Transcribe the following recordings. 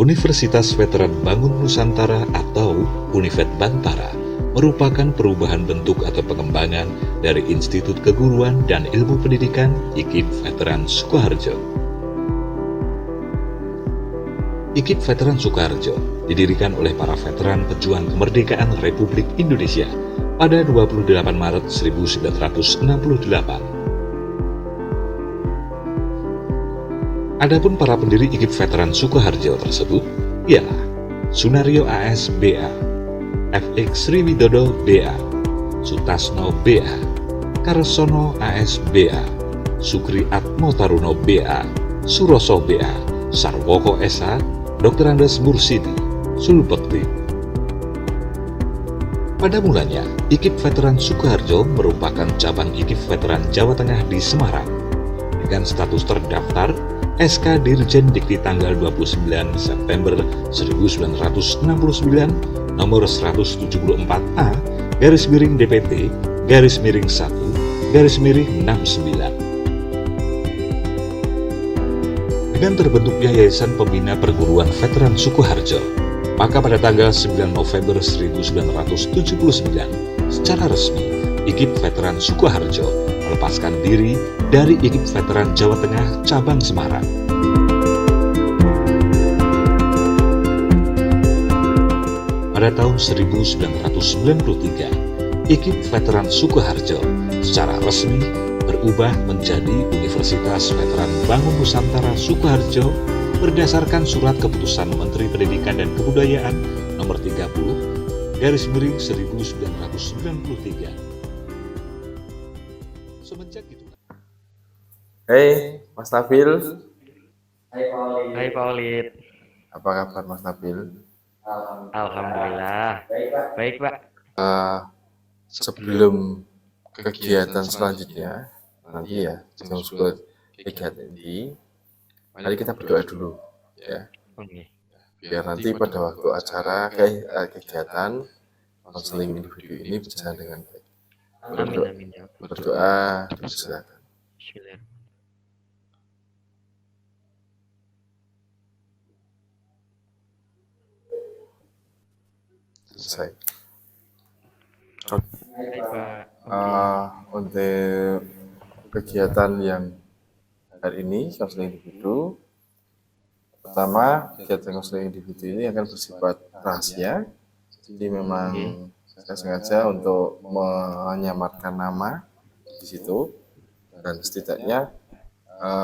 Universitas Veteran Bangun Nusantara atau Univet Bantara merupakan perubahan bentuk atau pengembangan dari Institut Keguruan dan Ilmu Pendidikan IKIP Veteran Sukoharjo. IKIP Veteran Sukoharjo didirikan oleh para veteran pejuang kemerdekaan Republik Indonesia pada 28 Maret 1968. Adapun para pendiri IKIP Veteran Sukoharjo tersebut ialah Sunario AS BA, FX Sriwidodo BA, Sutasno BA, Karsono AS BA, Sukri Atmo Taruno BA, Suroso BA, Sarwoko SA, Dr. Andes Mursidi, Sulbekti. Pada mulanya, IKIP Veteran Sukoharjo merupakan cabang IKIP Veteran Jawa Tengah di Semarang dengan status terdaftar SK Dirjen Dikti tanggal 29 September 1969 nomor 174A garis miring DPT garis miring 1 garis miring 69. Dengan terbentuknya Yayasan Pembina Perguruan Veteran Sukoharjo, maka pada tanggal 9 November 1979 secara resmi IKIP Veteran Sukoharjo melepaskan diri dari IKIP Veteran Jawa Tengah Cabang Semarang. Pada tahun 1993, IKIP Veteran Sukoharjo secara resmi berubah menjadi Universitas Veteran Bangun Nusantara Sukoharjo berdasarkan Surat Keputusan Menteri Pendidikan dan Kebudayaan Nomor 30 garis miring 1993. Semenjak itu. Hei, Mas Nabil. Hai Paulit. Apa kabar Mas Nabil? Alhamdulillah. Baik, Pak. Sebelum kegiatan selanjutnya, nanti ya, sebelum kegiatan ini, mari kita berdoa dulu, ya. Oke. Biar nanti pada waktu acara kegiatan konseling individu ini berjalan dengan baik. Amin. Berdoa, silakan. Bismillah. Selesai. Baik, Pak. Untuk kegiatan yang hari ini, konseling individu, pertama, kegiatan konseling individu ini akan bersifat rahasia, jadi memang saya sengaja untuk menyamarkan nama di situ, dan setidaknya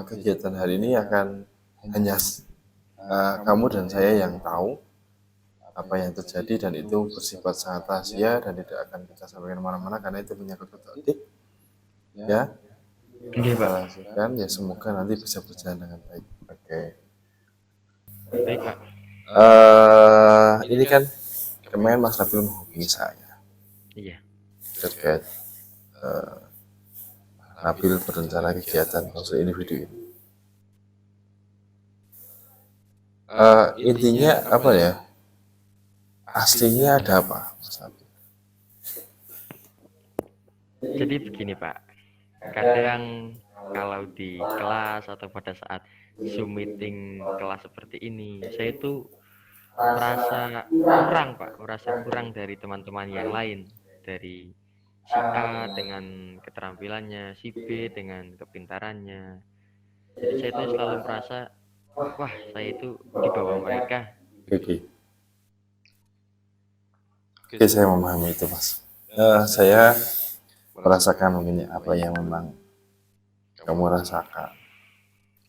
kegiatan hari ini akan hanya kamu dan saya yang tahu apa yang terjadi, dan itu bersifat sangat rahasia dan tidak akan kita sampaikan kemana-mana karena itu menyangkut kode etik, ya. Oke, Pak. Dan ya semoga nanti bisa berjalan dengan baik. Oke. Baik, Pak. Ini kan kemarin Mas Nabil menghubungi saya Iya. terkait Nabil berencana kegiatan konseling individu ini. Intinya apa ya? Aslinya ada apa, Mas Nabil? Jadi begini, Pak. Kadang kalau di kelas atau pada saat Zoom meeting kelas seperti ini, saya itu merasa kurang dari teman-teman yang lain, dari si A dengan keterampilannya, si B dengan kepintarannya. Jadi saya itu selalu merasa, wah, saya itu di bawah mereka. Oke, saya memahami itu, Mas. Saya merasakan mungkin apa yang memang kamu rasakan.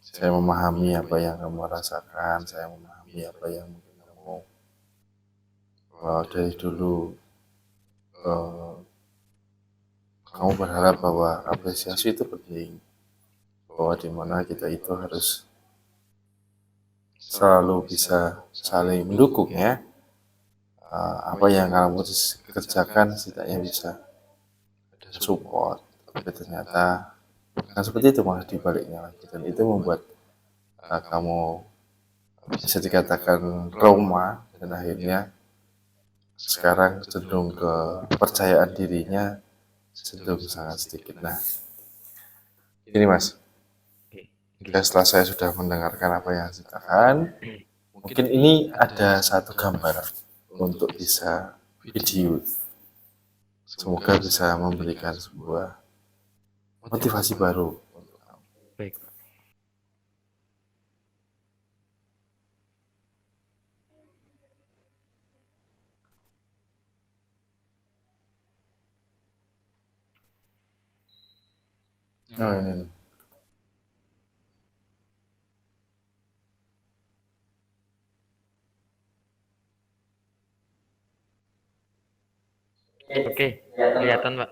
Saya memahami apa yang kamu rasakan. Saya memahami apa yang mungkin kamu dari dulu kamu berharap bahwa apresiasi itu penting, bahwa dimana kita itu harus selalu bisa saling mendukung, ya. Apa yang kamu kerjakan setidaknya bisa support, tapi ternyata bukan seperti itu malah dibaliknya lagi, dan itu membuat kamu bisa dikatakan trauma, dan akhirnya sekarang cenderung ke kepercayaan dirinya cenderung sangat sedikit. Nah, ini Mas, setelah saya sudah mendengarkan apa yang saya ceritakan, Mungkin ini ada satu gambar untuk bisa video. Semoga bisa memberikan sebuah motivasi baru. Baik, Pak. Oh, ini. Oke, kelihatan, Pak.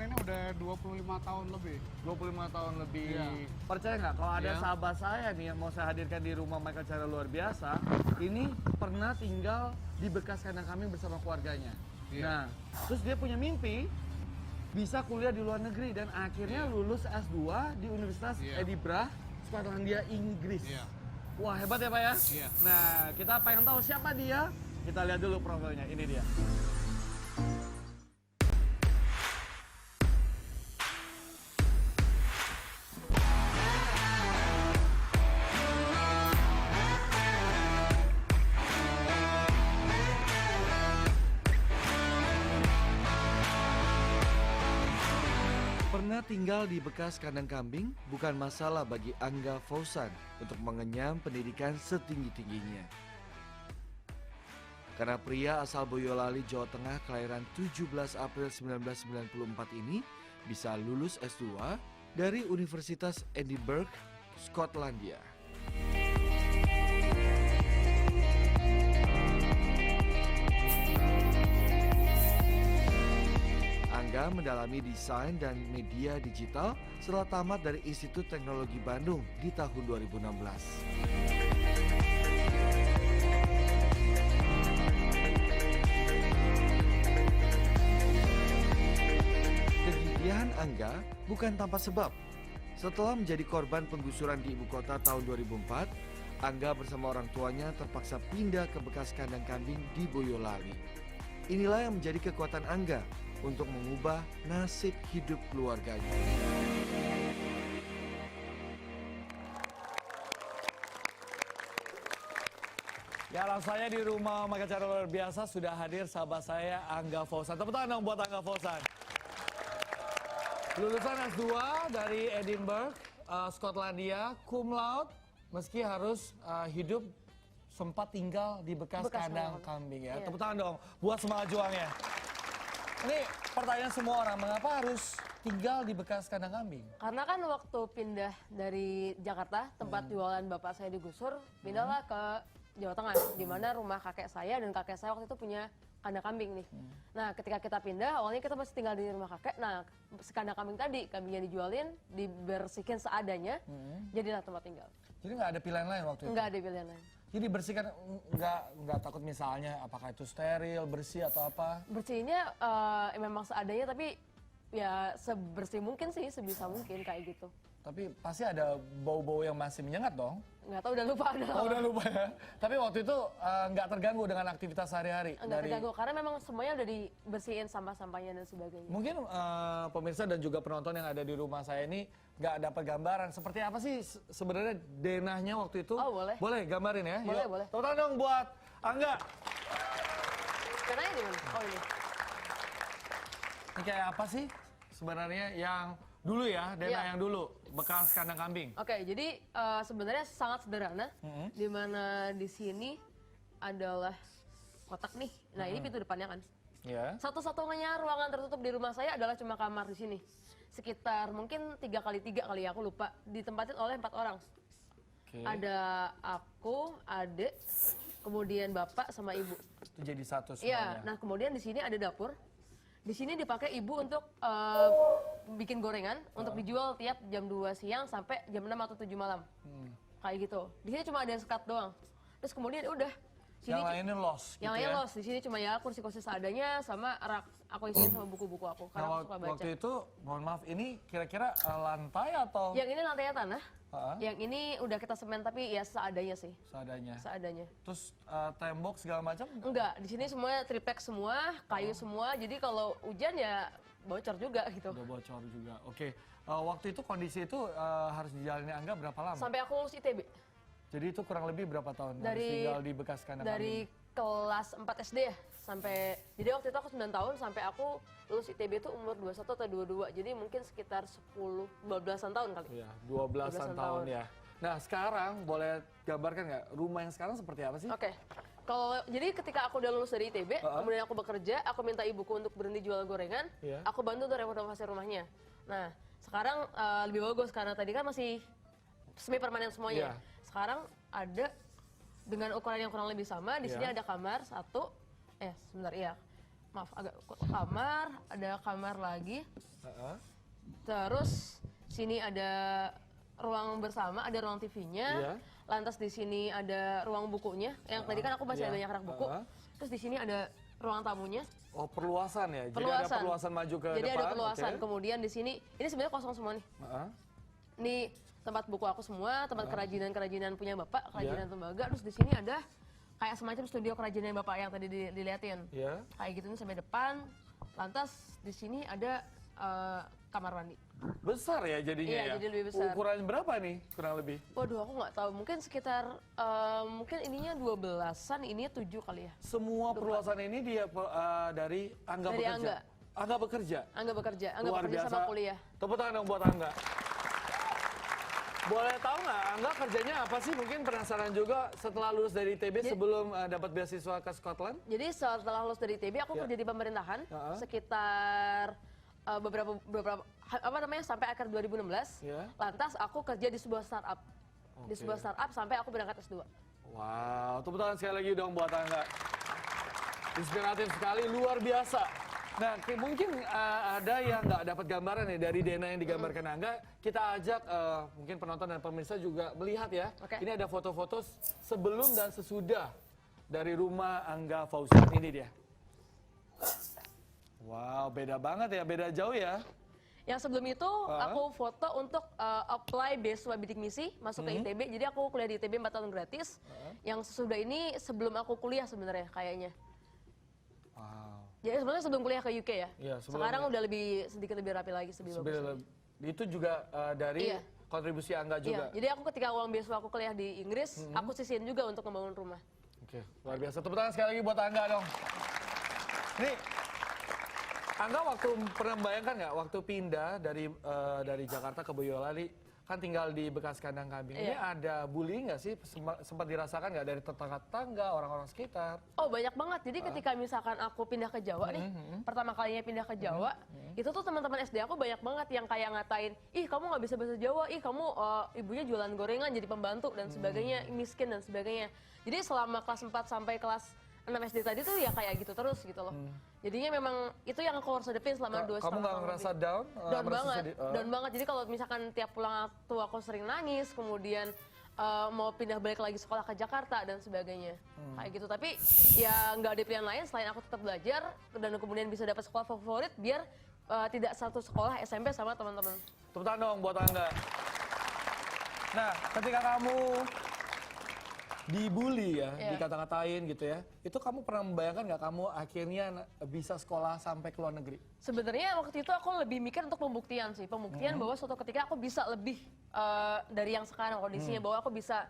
Ini udah 25 tahun lebih. 25 tahun lebih. Iya. Percaya nggak kalau ada Iya. sahabat saya nih yang mau saya hadirkan di rumah Michael Cara luar biasa, ini pernah tinggal di bekas kandang kambing bersama keluarganya. Iya. Nah, terus dia punya mimpi bisa kuliah di luar negeri dan akhirnya lulus S2 di Universitas Iya. Edinburgh, Skotlandia, Inggris. Iya. Wah, hebat ya, Pak ya? Iya. Nah, kita pengen tahu siapa dia? Kita lihat dulu profilnya. Ini dia. Pernah tinggal di bekas kandang kambing bukan masalah bagi Angga Fauzan untuk mengenyam pendidikan setinggi-tingginya. Karena pria asal Boyolali, Jawa Tengah kelahiran 17 April 1994 ini bisa lulus S2 dari Universitas Edinburgh, Skotlandia. Angga mendalami desain dan media digital setelah tamat dari Institut Teknologi Bandung di tahun 2016. Kegigihan Angga bukan tanpa sebab. Setelah menjadi korban penggusuran di ibu kota tahun 2004, Angga bersama orang tuanya terpaksa pindah ke bekas kandang kambing di Boyolali. Inilah yang menjadi kekuatan Angga untuk mengubah nasib hidup keluarganya. Ya, langsung saya di rumah Michael Cara luar biasa sudah hadir sahabat saya Angga Fauzan. Tepuk tangan dong buat Angga Fauzan. Lulusan S2 dari Edinburgh, Skotlandia, cum laude, meski harus hidup sempat tinggal di bekas kandang kambing ya. Iya. Tepuk tangan dong buat semangat juangnya. Ini pertanyaan semua orang, mengapa harus tinggal di bekas kandang kambing? Karena kan waktu pindah dari Jakarta, tempat jualan bapak saya digusur, pindahlah ke Jawa Tengah, di mana rumah kakek saya dan kakek saya waktu itu punya kandang kambing nih. Nah, ketika kita pindah, awalnya kita masih tinggal di rumah kakek. Nah, kandang kambing tadi, kambingnya dijualin, dibersihin seadanya, jadilah tempat tinggal. Jadi nggak ada pilihan lain waktu itu? Enggak ada pilihan lain. Jadi bersihkan, nggak takut misalnya apakah itu steril, bersih atau apa? Bersihnya memang seadanya, tapi ya sebersih mungkin sih, sebisa mungkin kayak gitu. Tapi pasti ada bau-bau yang masih menyengat dong? Nggak tahu, udah lupa. Oh, udah lupa ya? Tapi waktu itu nggak terganggu dengan aktivitas sehari-hari? Enggak terganggu, karena memang semuanya udah dibersihin sampah-sampahnya dan sebagainya. Mungkin pemirsa dan juga penonton yang ada di rumah saya ini nggak dapat gambaran. Seperti apa sih sebenarnya denahnya waktu itu? Oh, boleh. Boleh, gambarin ya? Boleh, Yuk. boleh. Tepuk tangan dong buat Angga. Kenanya di mana? Oh, ini. Ini kayak apa sih sebenarnya yang dulu ya, denah Iya. yang dulu, bekas kandang kambing? Oke, jadi sebenarnya sangat sederhana, di mana di sini adalah kotak nih. Nah, ini pintu depannya kan. Ya. Satu-satunya ruangan tertutup di rumah saya adalah cuma kamar di sini. Sekitar mungkin 3x3 kali ya, aku lupa. Ditempatin oleh 4 orang. Oke. Ada aku, adik, kemudian bapak sama ibu. Itu jadi satu Iya, semuanya. nah kemudian di sini ada dapur. Di sini dipakai ibu untuk bikin gorengan untuk dijual tiap jam 2 siang sampai jam 6 atau 7 malam. Kayak gitu. Di sini cuma ada sekat doang. Terus kemudian udah. Sini Yang lainnya lost yang gitu lainnya ya? los. Di sini cuma ya kursi-kursi seadanya sama rak aku isiin sama buku-buku aku karena aku Nah, suka baca. waktu itu, mohon maaf, ini kira-kira lantai atau Yang ini lantainya tanah. Heeh. Yang ini udah kita semen tapi ya seadanya sih. seadanya? Seadanya. Terus tembok segala macam? Enggak, di sini semuanya triplek semua, kayu semua. Jadi kalau hujan ya bocor juga gitu. Udah bocor juga. Oke. Waktu itu kondisi itu harus dijalani Angga berapa lama? Sampai aku lulus ITB. Jadi itu kurang lebih berapa tahun harus Dari- tinggal di bekas kandang Dari kelas 4 SD ya sampai, jadi waktu itu aku 9 tahun sampai aku lulus ITB itu umur 21 atau 22, jadi mungkin sekitar 12-an tahun kali. Iya, 12-an 12-an tahun tahun. ya. Nah sekarang boleh gambarkan nggak rumah yang sekarang seperti apa sih? Oke, kalau jadi ketika aku udah lulus dari ITB, kemudian aku bekerja, aku minta ibuku untuk berhenti jual gorengan, Iya. aku bantu untuk renovasi rumahnya. Nah sekarang lebih bagus karena tadi kan masih semi permanen semuanya. Iya. Sekarang ada dengan ukuran yang kurang lebih sama. Di sini Iya. ada kamar satu, sebentar ya, maaf agak kamar, ada kamar lagi. Heeh. Terus sini ada ruang bersama, ada ruang TV-nya. Iya. Lantas di sini ada ruang bukunya. Yang tadi kan aku masih Iya. ada banyak rak buku. Terus di sini ada ruang tamunya. Oh perluasan ya? Jadi ada Perluasan. perluasan maju ke Jadi depan? ada perluasan. oke. Kemudian di sini ini sebenarnya kosong semua nih. Heeh. Ini tempat buku aku semua, tempat kerajinan-kerajinan punya bapak, Iya. kerajinan tembaga. Terus di sini ada kayak semacam studio kerajinan bapak yang tadi diliatin. Iya. Kayak gitu nih sampai depan. Lantas di sini ada kamar mandi. Besar ya jadinya Iya, ya? jadi lebih besar. Ukuran berapa nih kurang lebih? Waduh, aku nggak tahu. Mungkin sekitar mungkin ininya 12-an, ininya 7 kali ya. Semua perluasan ini dia dari Angga Dari bekerja? Angga. Angga bekerja? Angga bekerja, Angga Luar bekerja biasa. sama kuliah. Tepuk tangan dong buat Angga. Boleh tahu nggak Angga kerjanya apa sih? Mungkin penasaran juga setelah lulus dari ITB sebelum dapat beasiswa ke Scotland? Jadi setelah lulus dari ITB, aku Ya. kerja di pemerintahan Heeh. sekitar beberapa apa namanya sampai akhir 2016. Ya. Lantas aku kerja di sebuah startup. Di Oke. sebuah startup sampai aku berangkat S2. Wow, tepuk tangan sekali lagi dong buat Angga. Inspiratif sekali, luar biasa. Nah, mungkin ada yang nggak dapat gambaran nih dari Dena yang digambarkan Angga. Kita ajak mungkin penonton dan pemirsa juga melihat ya. Oke. Ini ada foto-foto sebelum dan sesudah dari rumah Angga Fauzian. Ini dia. Wow, beda banget ya, beda jauh ya. Yang sebelum itu aku foto untuk apply beasiswa bidik misi masuk ke ITB. Jadi aku kuliah di ITB 4 tahun gratis. Yang sesudah ini sebelum aku kuliah sebenarnya kayaknya. Wow. Jadi sebenarnya sebelum kuliah ke UK ya. Iya, sebelum Sekarang udah sedikit lebih rapi lagi, lebih bagus. lagi. Itu juga dari Iya. kontribusi Angga juga. Iya, jadi aku ketika uang beasiswa aku kuliah di Inggris, aku sisihin juga untuk membangun rumah. Oke, luar biasa. Tepuk tangan sekali lagi buat Angga dong. Nih, Angga waktu pernah membayangkan nggak waktu pindah dari Jakarta ke Boyolali, kan tinggal di bekas kandang kambing. Ini Iya. ada bullying nggak sih? Sempat dirasakan nggak dari tetangga-tetangga, orang-orang sekitar? Oh banyak banget, jadi ketika misalkan aku pindah ke Jawa nih, pertama kalinya pindah ke Jawa, itu tuh teman-teman SD aku banyak banget yang kayak ngatain, ih kamu nggak bisa bahasa Jawa, ih kamu ibunya jualan gorengan jadi pembantu dan sebagainya, miskin dan sebagainya. Jadi selama kelas 4 sampai kelas 6 SD tadi tuh ya kayak gitu terus gitu loh. Jadinya memang itu yang aku harus hadapin selama 2,5 tahun. Kamu nggak ngerasa lebih. down? Down Merasa banget, sedih? down banget. Jadi kalau misalkan tiap pulang tuh aku sering nangis, kemudian mau pindah balik lagi sekolah ke Jakarta dan sebagainya, kayak gitu. Tapi ya nggak ada pilihan lain selain aku tetap belajar dan kemudian bisa dapat sekolah favorit biar tidak satu sekolah SMP sama teman-teman. Tepuk tangan dong buat Angga. Nah, ketika kamu dibully ya, Iya. dikata-katain gitu ya, itu kamu pernah membayangkan nggak kamu akhirnya bisa sekolah sampai ke luar negeri? Sebenarnya waktu itu aku lebih mikir untuk pembuktian sih, pembuktian bahwa suatu ketika aku bisa lebih dari yang sekarang kondisinya, bahwa aku bisa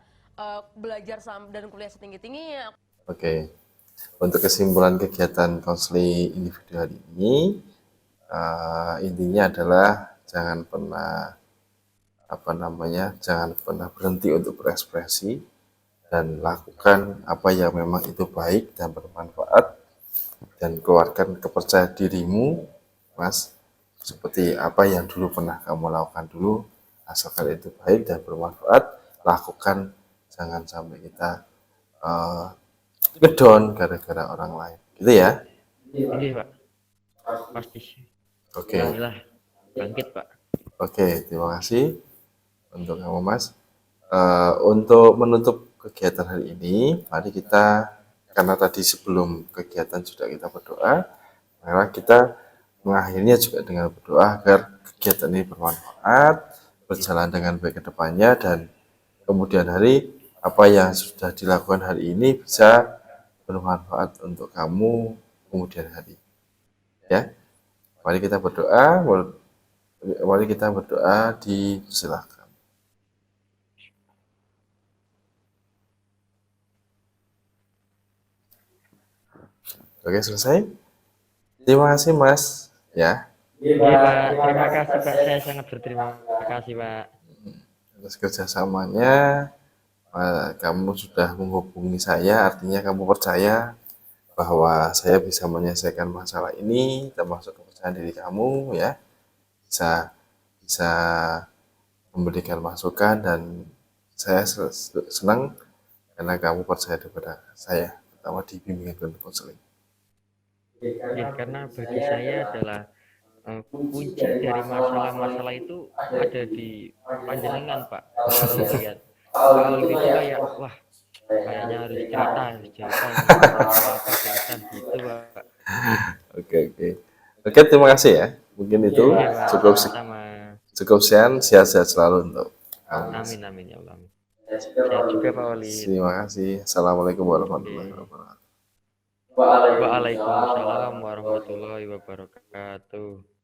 belajar dan kuliah setinggi-tingginya. Oke, untuk kesimpulan kegiatan konseling individu hari ini, intinya adalah jangan pernah jangan pernah berhenti untuk berekspresi dan lakukan apa yang memang itu baik dan bermanfaat, dan keluarkan kepercayaan dirimu, Mas, seperti apa yang dulu pernah kamu lakukan dulu, asalkan itu baik dan bermanfaat, lakukan, jangan sampai kita ngedown gara-gara orang lain, gitu ya. Iya Pak, pasti. Oke. Alhamdulillah, bangkit Pak. Oke, terima kasih untuk kamu, Mas. Untuk menutup kegiatan hari ini, mari kita, karena tadi sebelum kegiatan sudah kita berdoa, maka kita mengakhirinya juga dengan berdoa agar kegiatan ini bermanfaat, berjalan dengan baik ke depannya, dan kemudian hari apa yang sudah dilakukan hari ini bisa bermanfaat untuk kamu kemudian hari. Ya, Mari kita berdoa, mari kita berdoa, dipersilakan. Oke, selesai. Terima kasih Mas, ya, Iya Pak, terima kasih Pak. Saya sangat berterima kasih Pak. atas kerjasamanya. Kamu sudah menghubungi saya, artinya kamu percaya bahwa saya bisa menyelesaikan masalah ini, termasuk kepercayaan diri kamu, ya, bisa bisa memberikan masukan, dan saya senang karena kamu percaya kepada saya, terutama di bimbingan dan konseling. Ya, karena bagi saya adalah kunci dari masalah-masalah itu ada di panjenengan Pak. Kalau lihat Pak Aldi itu kayak wah kayaknya harus cerita ini masalah apa cerita gitu Pak. Oke, terima kasih ya. Mungkin itu Oke Pak, cukup sama-sama. cukup sehat-sehat selalu untuk kamu. Amin amin ya Allah. Sehat juga Pak Wali. Terima kasih. Assalamualaikum warahmatullahi Oke. wabarakatuh. Waalaikumsalam warahmatullahi wabarakatuh.